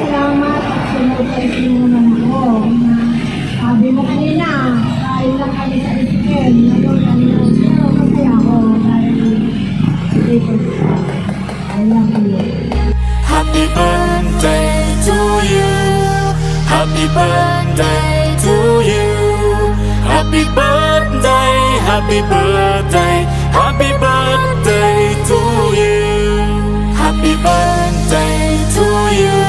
salamat at sinurprise mo naman ako. Sabi mo kanina, kain lang kami sa chicken. Ngayon, pero masaya ako dahil I love you. Happy birthday to you. Happy birthday to you. Happy birthday, happy birthday, happy birthday to you. Happy birthday to you.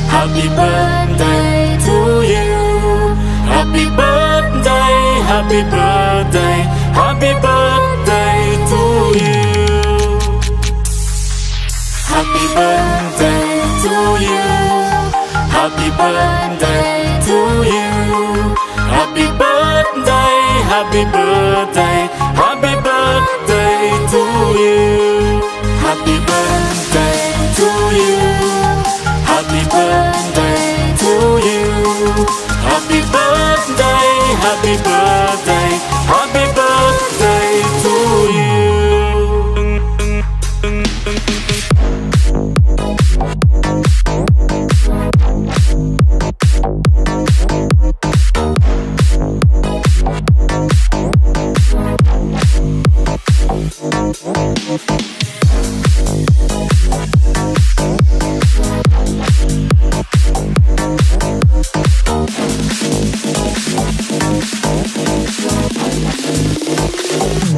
Happy birthday to you. Happy birthday, happy birthday, happy birthday to you. Happy birthday to you. Happy birthday to you. Happy birthday, happy birthday, happy birthday to you. Happy birthday to you. Happy birthday to you. Happy birthday, happy birthday, happy birthday to you.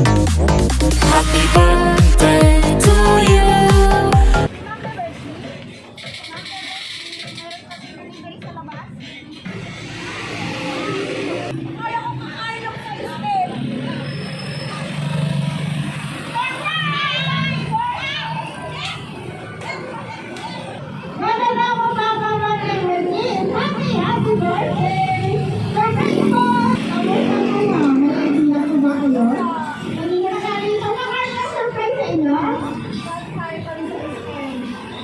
Happy birthday to you. Happy birthday! Surprise po! Kanina na galing ito. Surprise sa inyo?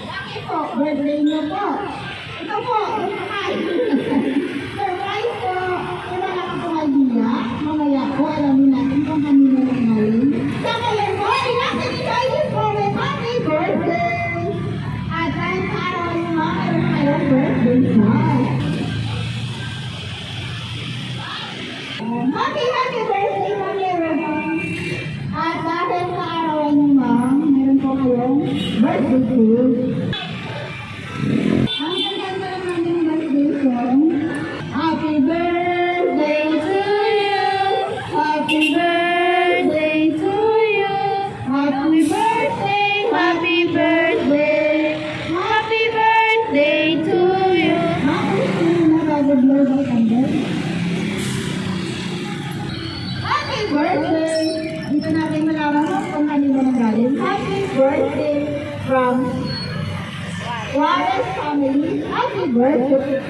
Bakit po? Birthday niyo po. Ito po, surprise po. Wala na po idea. Mamaya po, alamin natin kung kanina na galing. Sa ngayon po, inakit po may happy birthday! At dahil sa araw niyo mga meron kayong birthday smile. Happy birthday, Mami Rebon! At dahil sa arawan niyo, ma'am, meron po kayong birthday food. Ang ganda naman yung birthday song. Happy birthday to you! Happy birthday to you! Happy birthday! Happy birthday! Happy birthday to you! Happy birthday! Happy birthday! Dito natin malaman kung kanino na galing. Happy birthday from Juarez family. Happy birthday!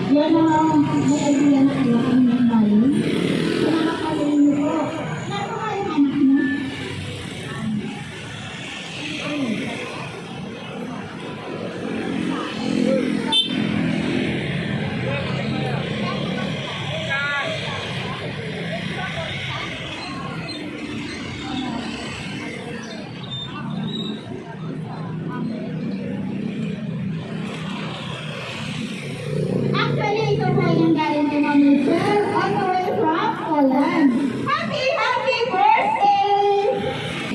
Yan ang may idea na kayo kung yung galing. Sa mga kalin niyo po. Nato kayo anak niyo? Actually, ito po yung galing kay Mami Sir, all the way from Poland. Happy birthday!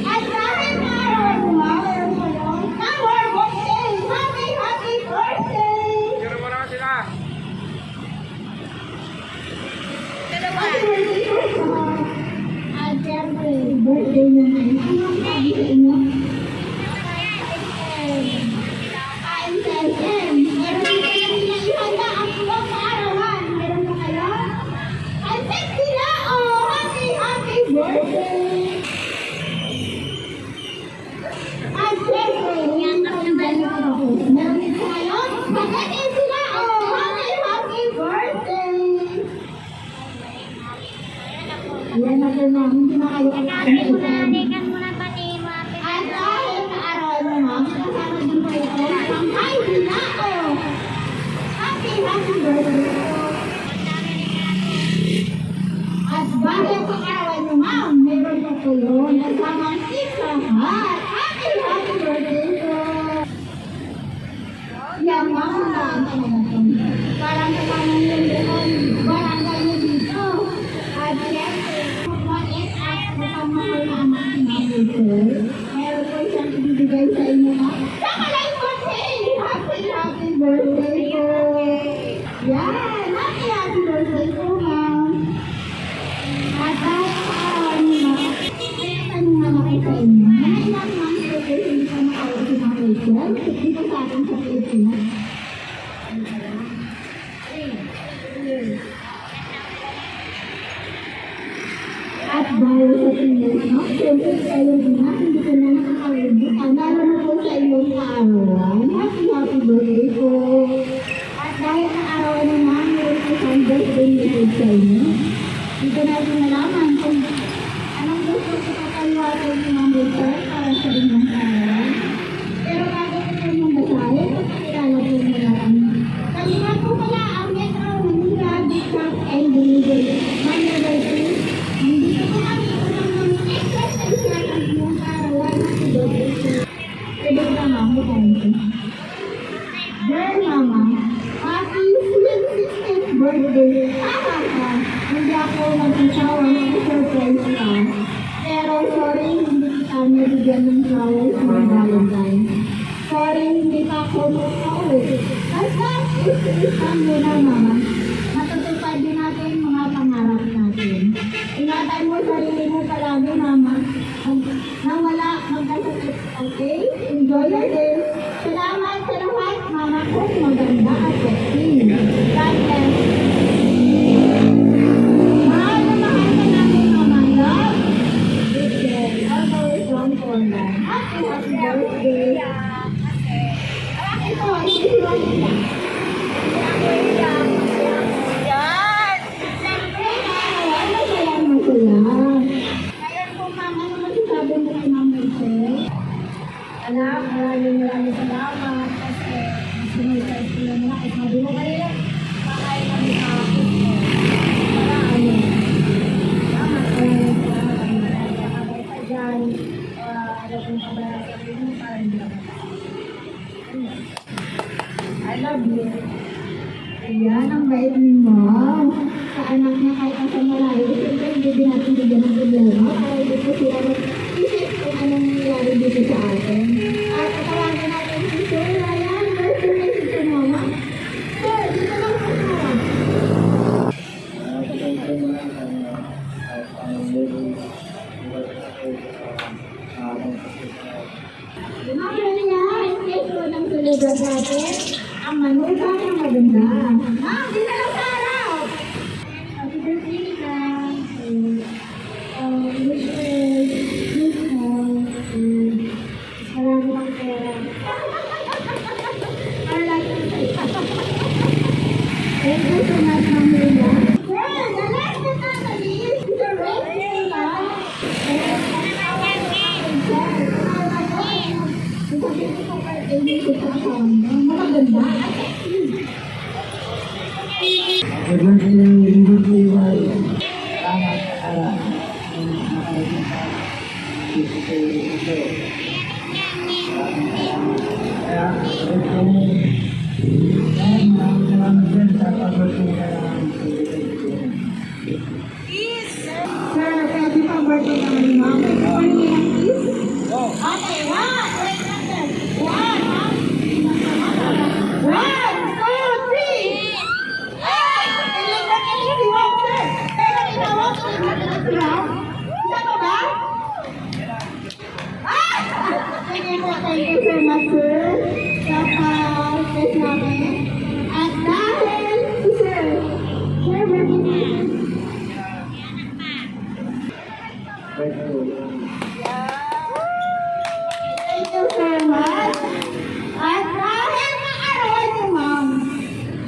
At dahil na araw mo, meron po yung our birthday! Happy birthday! Kira mo na sila. Happy birthday po sa at siyempre, birthday niyo ngayon. Anong sabi sa inyo? I'm 10. Meron po kayong ihanda ang buwang kaarawan. Meron po kayo? Ang sexy na! Oh, happy birthday! At siyempre, yan ang gano'n po. Meron din po kayo? Pagkakin sila! Oh, happy birthday! Yan na po na. Hindi na kayo Nalikan mo na ba ni Mami? at dahil sa araw mo, ma'am, kasama din po ito ang Heidi Nako. Happy birthday po. At dahil sa araw mo, ma'am, meron po kayo nasamang si Kahat. Happy birthday po. Yan mga ang talaga. Parang kasama yung doon, barangay nyo dito. At syempre, maliit at makamahal na anak ni Mami Sir. Meron po siyang ibibigay sa inyo na chocolate birthday! Happy birthday po! Yan! Happy birthday po, ma'am! At dahil sa araw niyo, tanong na ako sa inyo. Nailang months po po hindi pa makawag si Mami Sir. Dito sa atin sa Pilipinas. At dahil sa inyo, no? Siyempre kayo na, hindi ko na nakakalimutan. Ang lalo na po sa inyong kaarawan. Happy birthday po. At dahil sa arawan naman, meron po sa birthday niyo sa inyo. Dito natin nalaman kung anong gusto ko kapaliwaran ni Mami Sir para sa inyong kaarawan. Pero bago ko po mong basahin, kilala po nila kami. Kaliwan po pala ang Metro Manila District and Delivery. Mami Birthday. Nandito po kami unang ng exercise na ang inyong kaarawan at birthday. Pwede ka mama po. Dear Mama, happy 66th birthday. Hindi ako mag-isawa ng surprise ka. Pero sorry, hindi kita nabigyan ng flowers ng Valentine. Sorry, hindi pa ako mag-uwi. Basta, isip-isip mo na, Mama. Matutupad din natin mga pangarap natin. Ingatan mo sarili mo palagi, Mama. Nang wala magkasakit, okay? Enjoy your day. Salamat sa lahat, Mama ko. Maganda at sexy. God bless. Mahal na mahal ka namin, Mama. Love. Good day. Always one for life. Happy birthday. Ito, isi-siwan nila. Ngayon po, Ma'am, ano masasabi mo kay Ma'am Rachel? Anak, maraming salamat kasi sinusay sila nila. At sabi mo kanila, kakain kami sa akin. Para ano, salamat kami marami. Ako pa dyan, ano kung kabala sa akin, parang hindi ako. I love you. Ayan, ang bait ni Ma'am. Sa anak niya kahit ang malayo, siyempre hindi din natin bigyan ng problema para hindi po sila mag-isip kung anong nangyayari dito sa atin. At katawagin natin si Sir Ryan, birthday na si Sir Mama. Sir, dito lang po siya. Ma'am Ryan, yes po ng celebrate natin. Ang manuga ng maganda. Ma'am, dito lang sa harap. Happy birthday ka. Wish mo. Marami ng pera. Thank you so much, Ma'am Rina. Sir, the last but not the least, the birthday ka. Maganda. Sir, happy birthday naman ni Ma'am. Pwede mo ng kiss? Okay, one, two, three. Ay! Ilang si Ma'am, sir. Pero tinawag ko yung si Ma'am. Isa pa ba? Ah! Sige po, thank you so much, sir. Sa pa-test namin. At dahil, sir, birthday. Thank you so much. At dahil maarawan niyo, Ma'am,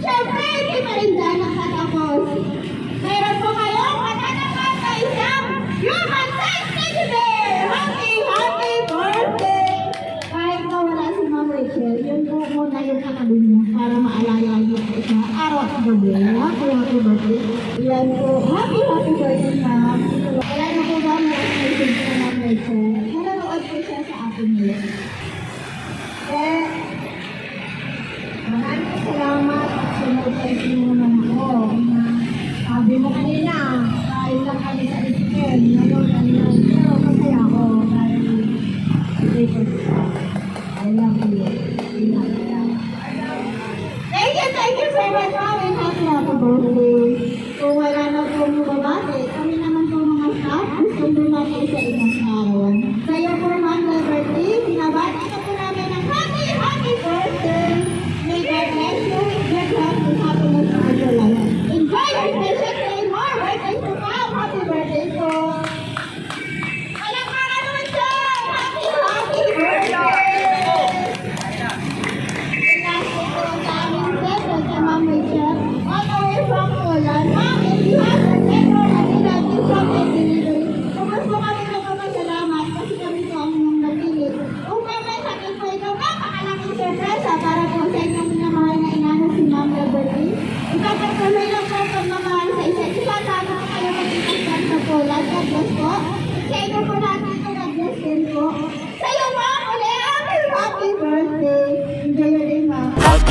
syempre, hindi pa rin dyan nakatapos. Meron po kayong matatapat na isang Human Safety Today! Happy birthday! Kahit na wala si Ma'am Rachel, yun po muna yung kakabin niyo para maalala niyo po sa araw at gabi. Happy birthday! Yan po. Happy birthday, Ma'am. Wala na po ba ang message na Ma'am Rachel? Nanonood po siya sa akin nila.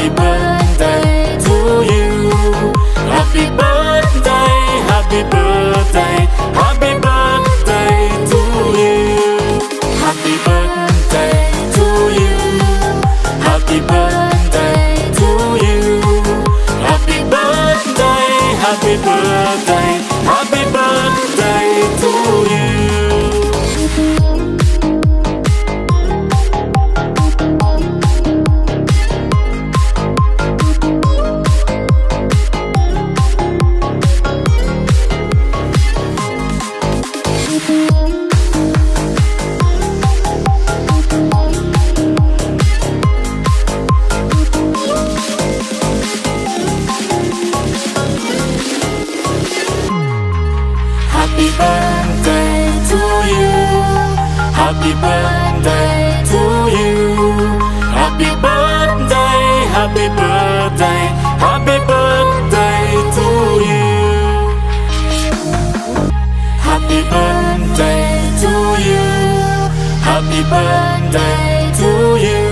Happy birthday to you. Happy birthday, happy birthday, happy birthday to you. Happy birthday to you. Happy birthday to you. Happy birthday, happy birthday, happy birthday to you. Happy birthday to you. Happy birthday to you. Happy birthday, happy birthday, happy birthday to you. Happy birthday to you. Happy birthday to you.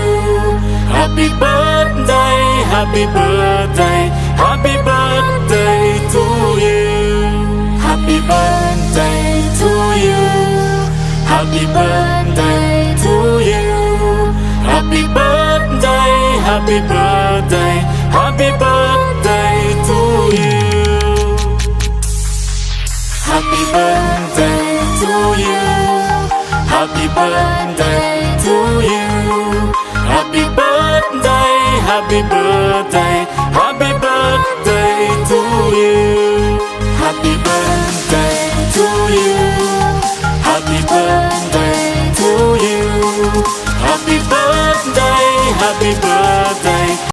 Happy birthday, happy birthday, happy birthday to you. Happy birthday to you. Happy birthday to you. Happy birthday, happy birthday, happy birthday to you. Happy birthday to you. Happy birthday to you. Happy birthday, happy birthday, happy birthday to you. Happy birthday to you. Happy birthday to you.